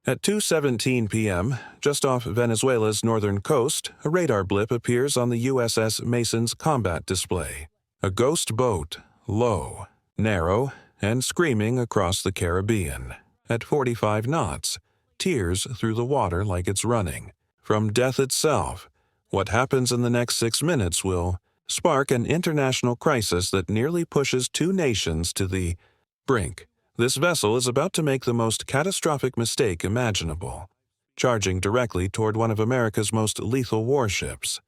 At 2:17 p.m., just off Venezuela's northern coast, a radar blip appears on the USS Mason's combat display. A ghost boat, low, narrow, and screaming across the Caribbean. At 45 knots, tears through the water like it's running. From death itself, what happens in the next 6 minutes will spark an international crisis that nearly pushes two nations to the brink. This vessel is about to make the most catastrophic mistake imaginable, charging directly toward one of America's most lethal warships.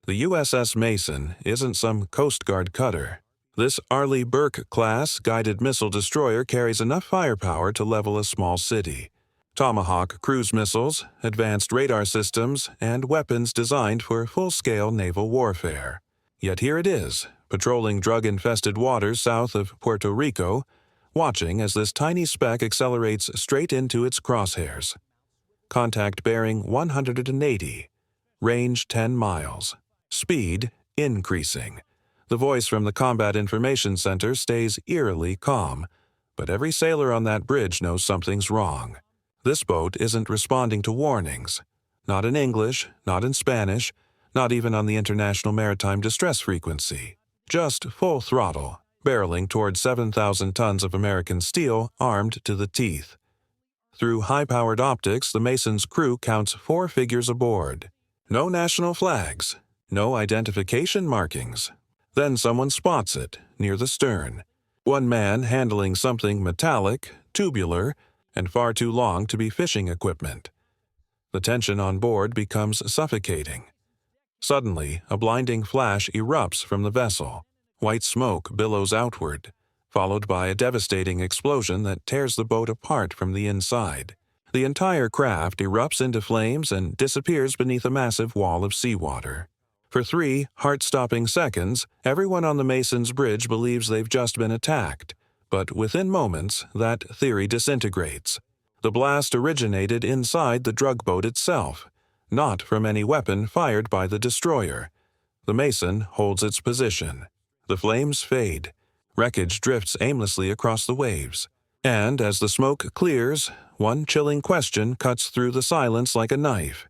The USS Mason isn't some Coast Guard cutter. This Arleigh Burke-class guided missile destroyer carries enough firepower to level a small city. Tomahawk cruise missiles, advanced radar systems, and weapons designed for full-scale naval warfare. Yet here it is, patrolling drug-infested waters south of Puerto Rico, watching as this tiny speck accelerates straight into its crosshairs. Contact bearing 180, range 10 miles, speed increasing. The voice from the Combat Information Center stays eerily calm, but every sailor on that bridge knows something's wrong. This boat isn't responding to warnings. Not in English, not in Spanish, not even on the International Maritime Distress Frequency. Just full throttle, barreling toward 7,000 tons of American steel armed to the teeth. Through high-powered optics, the Mason's crew counts 4 figures aboard. No national flags, no identification markings. Then someone spots it, near the stern. One man handling something metallic, tubular, and far too long to be fishing equipment. The tension on board becomes suffocating. Suddenly, a blinding flash erupts from the vessel. White smoke billows outward, followed by a devastating explosion that tears the boat apart from the inside. The entire craft erupts into flames and disappears beneath a massive wall of seawater. For 3 heart-stopping seconds, everyone on the Mason's bridge believes they've just been attacked, but within moments, that theory disintegrates. The blast originated inside the drug boat itself, not from any weapon fired by the destroyer. The Mason holds its position. The flames fade. Wreckage drifts aimlessly across the waves. And as the smoke clears, one chilling question cuts through the silence like a knife.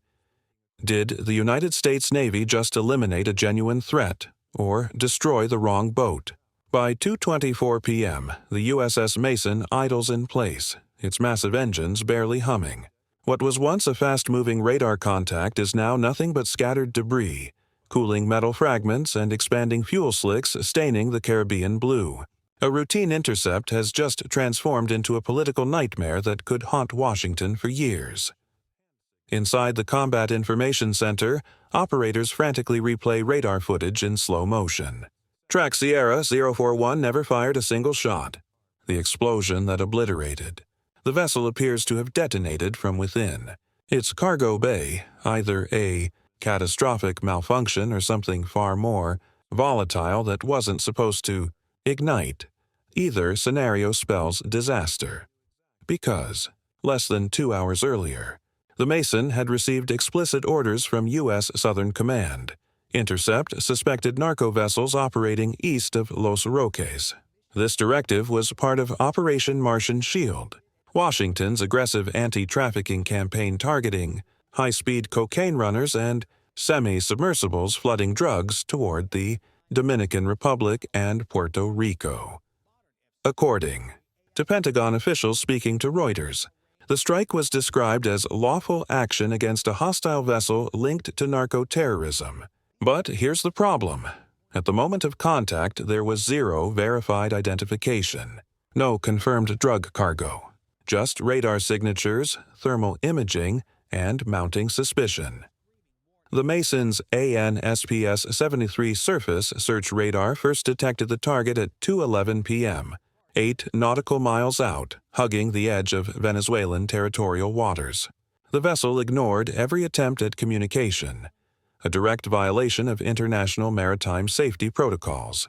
Did the United States Navy just eliminate a genuine threat, or destroy the wrong boat? By 2:24 p.m., the USS Mason idles in place, its massive engines barely humming. What was once a fast-moving radar contact is now nothing but scattered debris, cooling metal fragments and expanding fuel slicks staining the Caribbean blue. A routine intercept has just transformed into a political nightmare that could haunt Washington for years. Inside the Combat Information Center, operators frantically replay radar footage in slow motion. Track Sierra 041 never fired a single shot. The explosion that obliterated. The vessel appears to have detonated from within. Its cargo bay, either a catastrophic malfunction or something far more volatile that wasn't supposed to ignite. Either scenario spells disaster. Because, less than 2 hours earlier, the Mason had received explicit orders from U.S. Southern Command. Intercept suspected narco vessels operating east of Los Roques. This directive was part of Operation Martian Shield, Washington's aggressive anti-trafficking campaign targeting high-speed cocaine runners and semi-submersibles flooding drugs toward the Dominican Republic and Puerto Rico. According to Pentagon officials speaking to Reuters, the strike was described as lawful action against a hostile vessel linked to narco-terrorism. But here's the problem. At the moment of contact, there was 0 verified identification. No confirmed drug cargo. Just radar signatures, thermal imaging, and mounting suspicion. The Mason's ANSPS-73 surface search radar first detected the target at 2:11 p.m., 8 nautical miles out, hugging the edge of Venezuelan territorial waters. The vessel ignored every attempt at communication, a direct violation of international maritime safety protocols.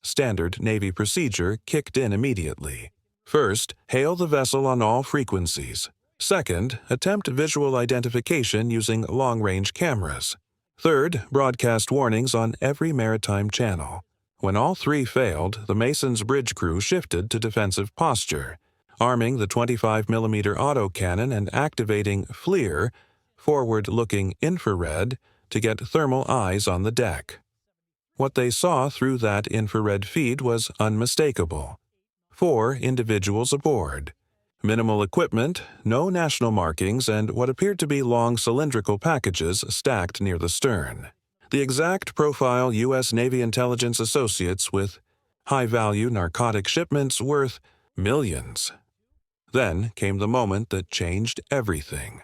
Standard Navy procedure kicked in immediately. First, hail the vessel on all frequencies. Second, attempt visual identification using long-range cameras. Third, broadcast warnings on every maritime channel. When all 3 failed, the Mason's bridge crew shifted to defensive posture, arming the 25mm autocannon and activating FLIR, forward-looking infrared, to get thermal eyes on the deck. What they saw through that infrared feed was unmistakable. 4 individuals aboard. Minimal equipment, no national markings, and what appeared to be long cylindrical packages stacked near the stern. The exact profile U.S. Navy intelligence associates with high-value narcotic shipments worth millions. Then came the moment that changed everything.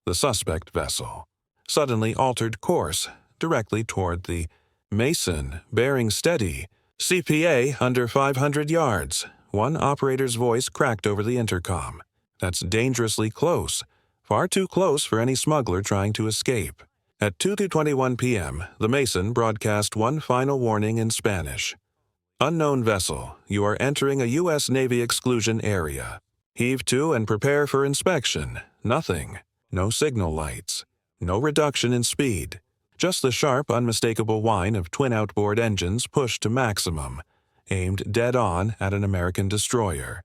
The suspect vessel suddenly altered course directly toward the Mason, bearing steady, CPA under 500 yards. One operator's voice cracked over the intercom. That's dangerously close, far too close for any smuggler trying to escape. At 2:21 p.m., the Mason broadcast one final warning in Spanish. Unknown vessel, you are entering a U.S. Navy exclusion area. Heave to and prepare for inspection. Nothing. No signal lights. No reduction in speed. Just the sharp, unmistakable whine of twin outboard engines pushed to maximum, aimed dead on at an American destroyer.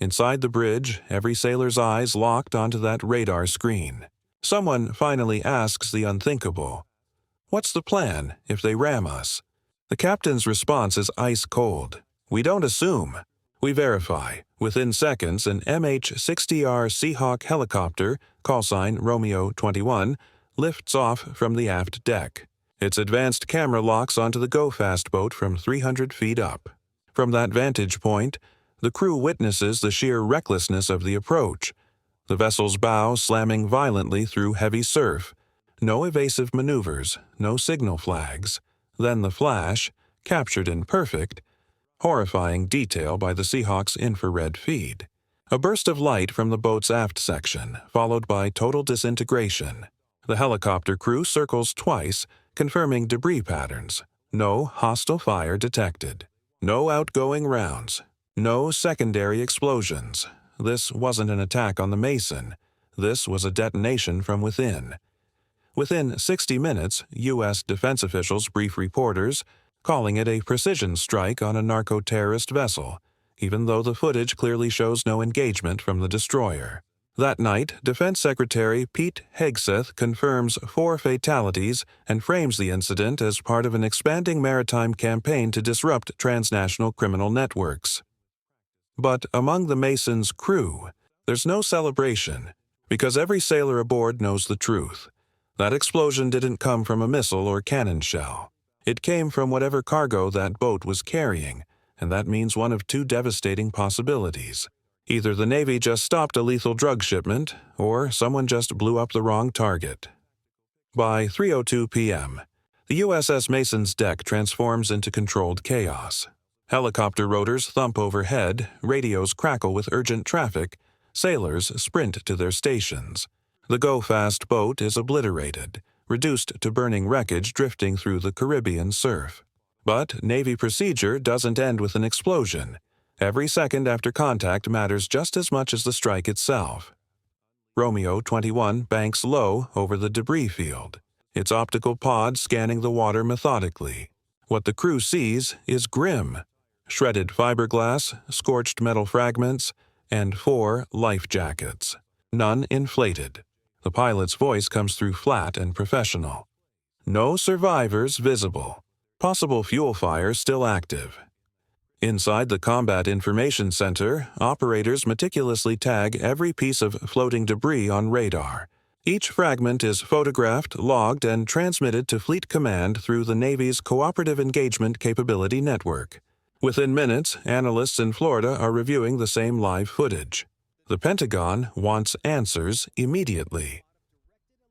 Inside the bridge, every sailor's eyes locked onto that radar screen. Someone finally asks the unthinkable, "What's the plan if they ram us?" The captain's response is ice cold. "We don't assume. We verify." Within seconds, an MH-60R Seahawk helicopter, callsign Romeo 21, lifts off from the aft deck. Its advanced camera locks onto the go-fast boat from 300 feet up. From that vantage point, the crew witnesses the sheer recklessness of the approach. The vessel's bow slamming violently through heavy surf. No evasive maneuvers, no signal flags. Then the flash, captured in perfect, horrifying detail by the Seahawk's infrared feed. A burst of light from the boat's aft section, followed by total disintegration. The helicopter crew circles twice, confirming debris patterns. No hostile fire detected. No outgoing rounds. No secondary explosions. This wasn't an attack on the Mason. This was a detonation from within. Within 60 minutes, U.S. defense officials brief reporters, calling it a precision strike on a narco-terrorist vessel, even though the footage clearly shows no engagement from the destroyer. That night, Defense Secretary Pete Hegseth confirms 4 fatalities and frames the incident as part of an expanding maritime campaign to disrupt transnational criminal networks. But among the Mason's crew, there's no celebration, because every sailor aboard knows the truth. That explosion didn't come from a missile or cannon shell. It came from whatever cargo that boat was carrying, and that means one of 2 devastating possibilities. Either the Navy just stopped a lethal drug shipment, or someone just blew up the wrong target. By 3:02 p.m., the USS Mason's deck transforms into controlled chaos. Helicopter rotors thump overhead, radios crackle with urgent traffic, sailors sprint to their stations. The go-fast boat is obliterated, reduced to burning wreckage drifting through the Caribbean surf. But Navy procedure doesn't end with an explosion. Every second after contact matters just as much as the strike itself. Romeo 21 banks low over the debris field, its optical pod scanning the water methodically. What the crew sees is grim. Shredded fiberglass, scorched metal fragments, and 4 life jackets. None inflated. The pilot's voice comes through flat and professional. No survivors visible. Possible fuel fire still active. Inside the Combat Information Center, operators meticulously tag every piece of floating debris on radar. Each fragment is photographed, logged, and transmitted to Fleet Command through the Navy's Cooperative Engagement Capability Network. Within minutes, analysts in Florida are reviewing the same live footage. The Pentagon wants answers immediately.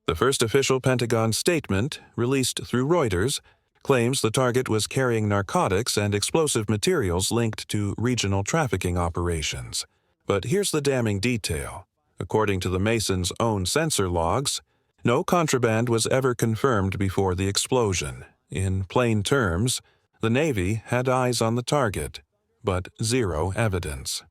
The first official Pentagon statement, released through Reuters, claims the target was carrying narcotics and explosive materials linked to regional trafficking operations. But here's the damning detail. According to the Mason's own sensor logs, no contraband was ever confirmed before the explosion. In plain terms, the Navy had eyes on the target, but zero evidence.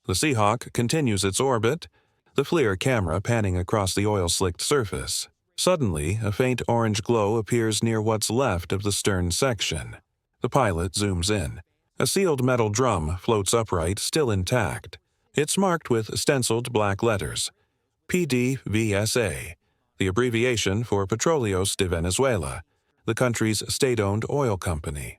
The Seahawk continues its orbit, the FLIR camera panning across the oil-slicked surface. Suddenly, a faint orange glow appears near what's left of the stern section. The pilot zooms in. A sealed metal drum floats upright, still intact. It's marked with stenciled black letters, PDVSA, the abbreviation for Petróleos de Venezuela, the country's state-owned oil company.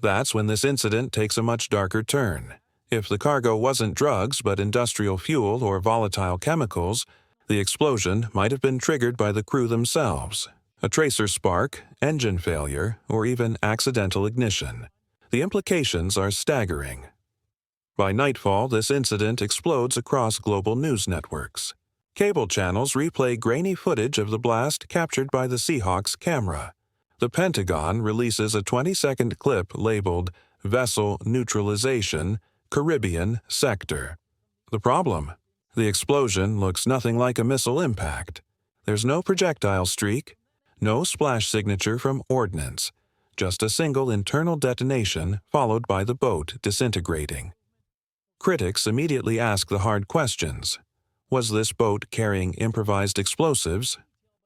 That's when this incident takes a much darker turn. If the cargo wasn't drugs but industrial fuel or volatile chemicals, the explosion might have been triggered by the crew themselves. A tracer spark, engine failure, or even accidental ignition. The implications are staggering. By nightfall, this incident explodes across global news networks. Cable channels replay grainy footage of the blast captured by the Seahawks camera. The Pentagon releases a 20-second clip labeled Vessel Neutralization, Caribbean Sector. The problem? The explosion looks nothing like a missile impact. There's no projectile streak, no splash signature from ordnance, just a single internal detonation followed by the boat disintegrating. Critics immediately ask the hard questions. Was this boat carrying improvised explosives?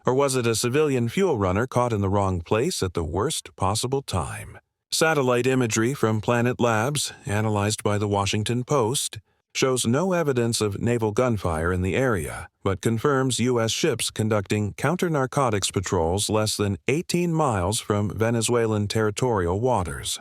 Or was it a civilian fuel runner caught in the wrong place at the worst possible time? Satellite imagery from Planet Labs, analyzed by the Washington Post, shows no evidence of naval gunfire in the area, but confirms U.S. ships conducting counter-narcotics patrols less than 18 miles from Venezuelan territorial waters.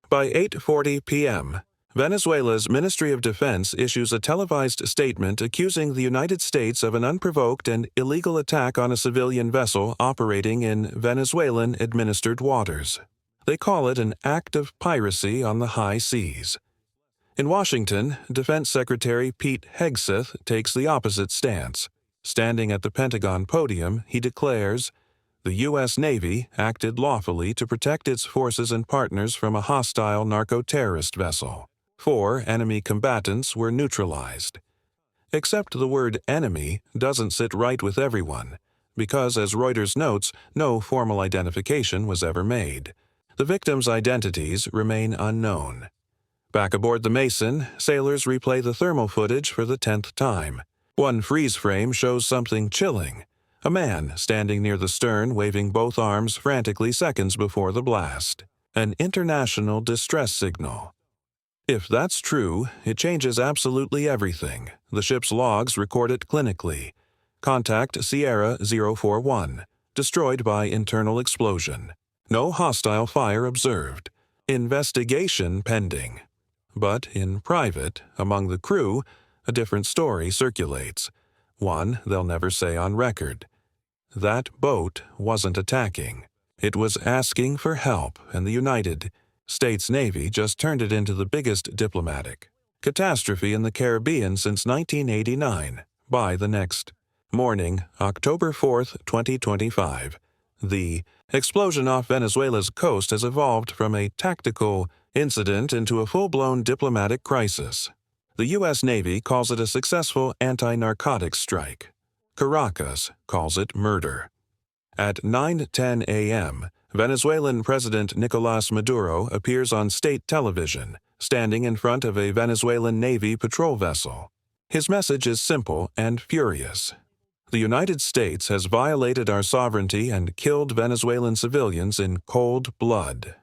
By 8:40 p.m., Venezuela's Ministry of Defense issues a televised statement accusing the United States of an unprovoked and illegal attack on a civilian vessel operating in Venezuelan-administered waters. They call it an act of piracy on the high seas. In Washington, Defense Secretary Pete Hegseth takes the opposite stance. Standing at the Pentagon podium, he declares, "The U.S. Navy acted lawfully to protect its forces and partners from a hostile narco-terrorist vessel. 4 enemy combatants were neutralized." Except the word enemy doesn't sit right with everyone, because, as Reuters notes, no formal identification was ever made. The victims' identities remain unknown. Back aboard the Mason, sailors replay the thermal footage for the 10th time. One freeze frame shows something chilling: a man standing near the stern waving both arms frantically seconds before the blast. An international distress signal. If that's true, it changes absolutely everything. The ship's logs record it clinically. Contact Sierra 041. Destroyed by internal explosion. No hostile fire observed. Investigation pending. But in private, among the crew, a different story circulates. One they'll never say on record. That boat wasn't attacking. It was asking for help, and the United States Navy just turned it into the biggest diplomatic catastrophe in the Caribbean since 1989. By the next morning, October 4th, 2025, the explosion off Venezuela's coast has evolved from a tactical incident into a full-blown diplomatic crisis. The U.S. Navy calls it a successful anti-narcotics strike. Caracas calls it murder. At 9:10 a.m., Venezuelan President Nicolás Maduro appears on state television, standing in front of a Venezuelan Navy patrol vessel. His message is simple and furious. The United States has violated our sovereignty and killed Venezuelan civilians in cold blood.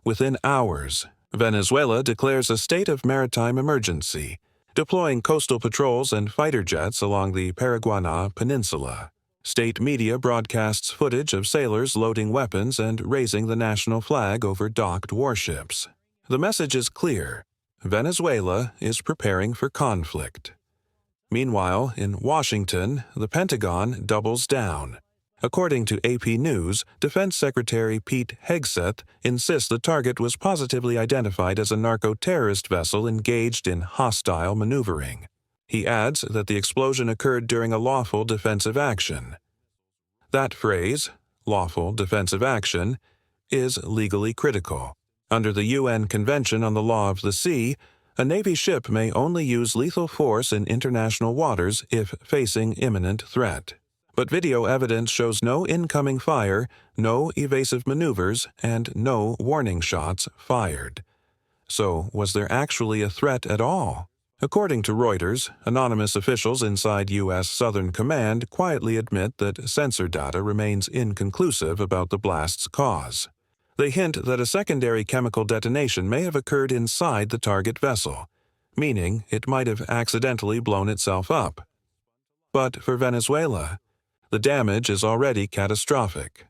Within hours, Venezuela declares a state of maritime emergency, deploying coastal patrols and fighter jets along the Paraguaná Peninsula. State media broadcasts footage of sailors loading weapons and raising the national flag over docked warships. The message is clear: Venezuela is preparing for conflict. Meanwhile, in Washington, the Pentagon doubles down. According to AP News, Defense Secretary Pete Hegseth insists the target was positively identified as a narco-terrorist vessel engaged in hostile maneuvering. He adds that the explosion occurred during a lawful defensive action. That phrase, lawful defensive action, is legally critical. Under the UN Convention on the Law of the Sea, a Navy ship may only use lethal force in international waters if facing imminent threat. But video evidence shows no incoming fire, no evasive maneuvers, and no warning shots fired. So, was there actually a threat at all? According to Reuters, anonymous officials inside U.S. Southern Command quietly admit that sensor data remains inconclusive about the blast's cause. They hint that a secondary chemical detonation may have occurred inside the target vessel. meaning it might have accidentally blown itself up. But for Venezuela, the damage is already catastrophic.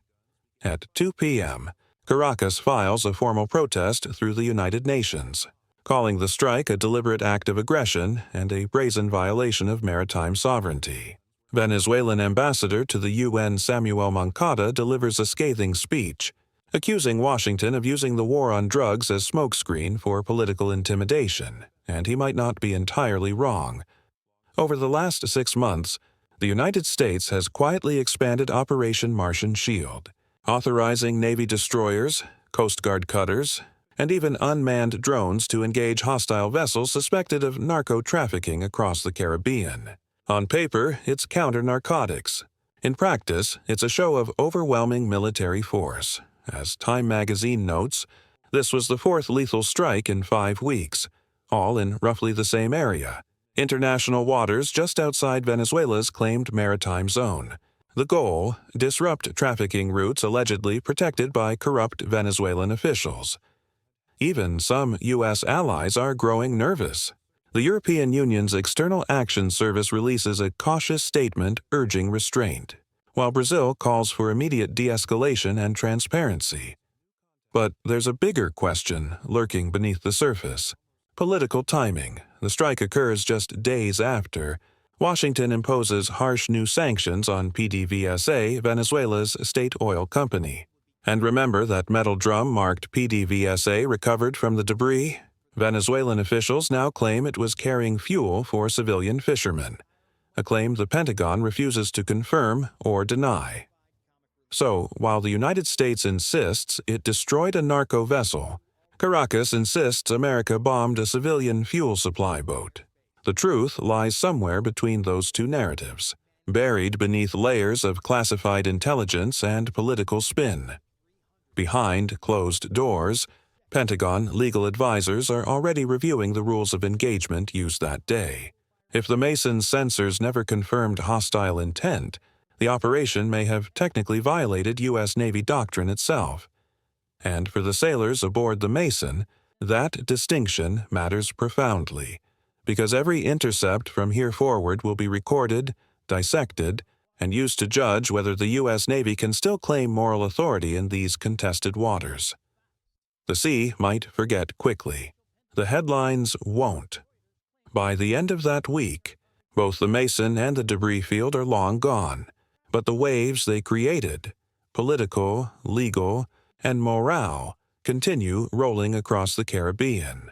At 2 p.m., Caracas files a formal protest through the United Nations, calling the strike a deliberate act of aggression and a brazen violation of maritime sovereignty. Venezuelan ambassador to the UN Samuel Moncada delivers a scathing speech, accusing Washington of using the war on drugs as smokescreen for political intimidation, and he might not be entirely wrong. Over the last 6 months, the United States has quietly expanded Operation Martian Shield, authorizing Navy destroyers, Coast Guard cutters, and even unmanned drones to engage hostile vessels suspected of narco-trafficking across the Caribbean. On paper, it's counter-narcotics. In practice, it's a show of overwhelming military force. As Time magazine notes, this was the 4th lethal strike in 5 weeks, all in roughly the same area, international waters just outside Venezuela's claimed maritime zone. The goal: disrupt trafficking routes allegedly protected by corrupt Venezuelan officials. Even some U.S. allies are growing nervous. The European Union's External Action Service releases a cautious statement urging restraint, while Brazil calls for immediate de-escalation and transparency. But there's a bigger question lurking beneath the surface: political timing. The strike occurs just days after Washington imposes harsh new sanctions on PDVSA, Venezuela's state oil company. And remember that metal drum marked PDVSA recovered from the debris? Venezuelan officials now claim it was carrying fuel for civilian fishermen, a claim the Pentagon refuses to confirm or deny. So, while the United States insists it destroyed a narco vessel, Caracas insists America bombed a civilian fuel supply boat. The truth lies somewhere between those two narratives, buried beneath layers of classified intelligence and political spin. Behind closed doors, Pentagon legal advisors are already reviewing the rules of engagement used that day. If the Mason's censors never confirmed hostile intent, the operation may have technically violated U.S. Navy doctrine itself. And for the sailors aboard the Mason, that distinction matters profoundly, because every intercept from here forward will be recorded, dissected, and used to judge whether the U.S. Navy can still claim moral authority in these contested waters. The sea might forget quickly. The headlines won't. By the end of that week, both the Mason and the debris field are long gone, but the waves they created, political, legal, and morale, continue rolling across the Caribbean.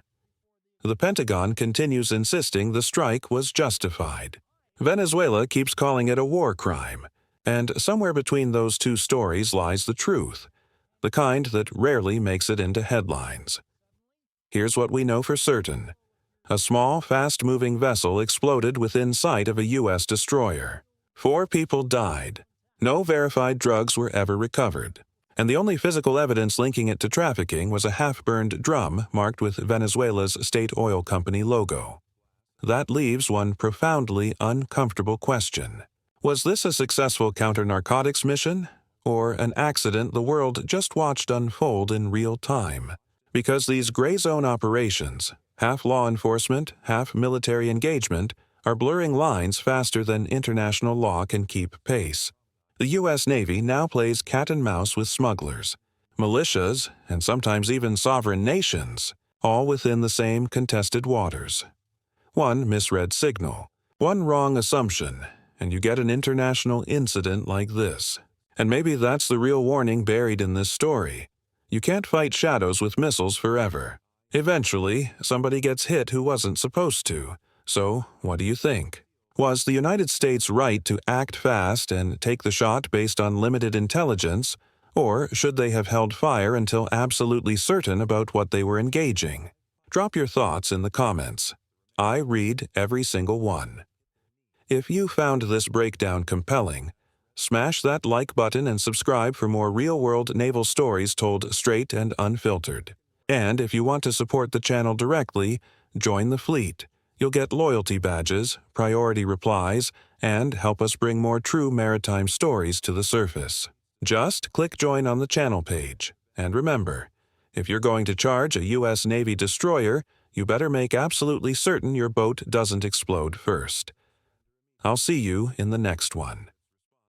The Pentagon continues insisting the strike was justified. Venezuela keeps calling it a war crime, and somewhere between those two stories lies the truth, the kind that rarely makes it into headlines. Here's what we know for certain. A small, fast-moving vessel exploded within sight of a U.S. destroyer. 4 people died. No verified drugs were ever recovered, and the only physical evidence linking it to trafficking was a half-burned drum marked with Venezuela's state oil company logo. That leaves one profoundly uncomfortable question. Was this a successful counter-narcotics mission, or an accident the world just watched unfold in real time? Because these gray zone operations, half law enforcement, half military engagement, are blurring lines faster than international law can keep pace. The U.S. Navy now plays cat and mouse with smugglers, militias, and sometimes even sovereign nations, all within the same contested waters. One misread signal, one wrong assumption, and you get an international incident like this. And maybe that's the real warning buried in this story. You can't fight shadows with missiles forever. Eventually, somebody gets hit who wasn't supposed to. So, what do you think? Was the United States right to act fast and take the shot based on limited intelligence, or should they have held fire until absolutely certain about what they were engaging? Drop your thoughts in the comments. I read every single one. If you found this breakdown compelling, smash that like button and subscribe for more real-world naval stories told straight and unfiltered. And if you want to support the channel directly, join the fleet. You'll get loyalty badges, priority replies, and help us bring more true maritime stories to the surface. Just click join on the channel page. And remember, if you're going to charge a U.S. Navy destroyer, you better make absolutely certain your boat doesn't explode first. I'll see you in the next one.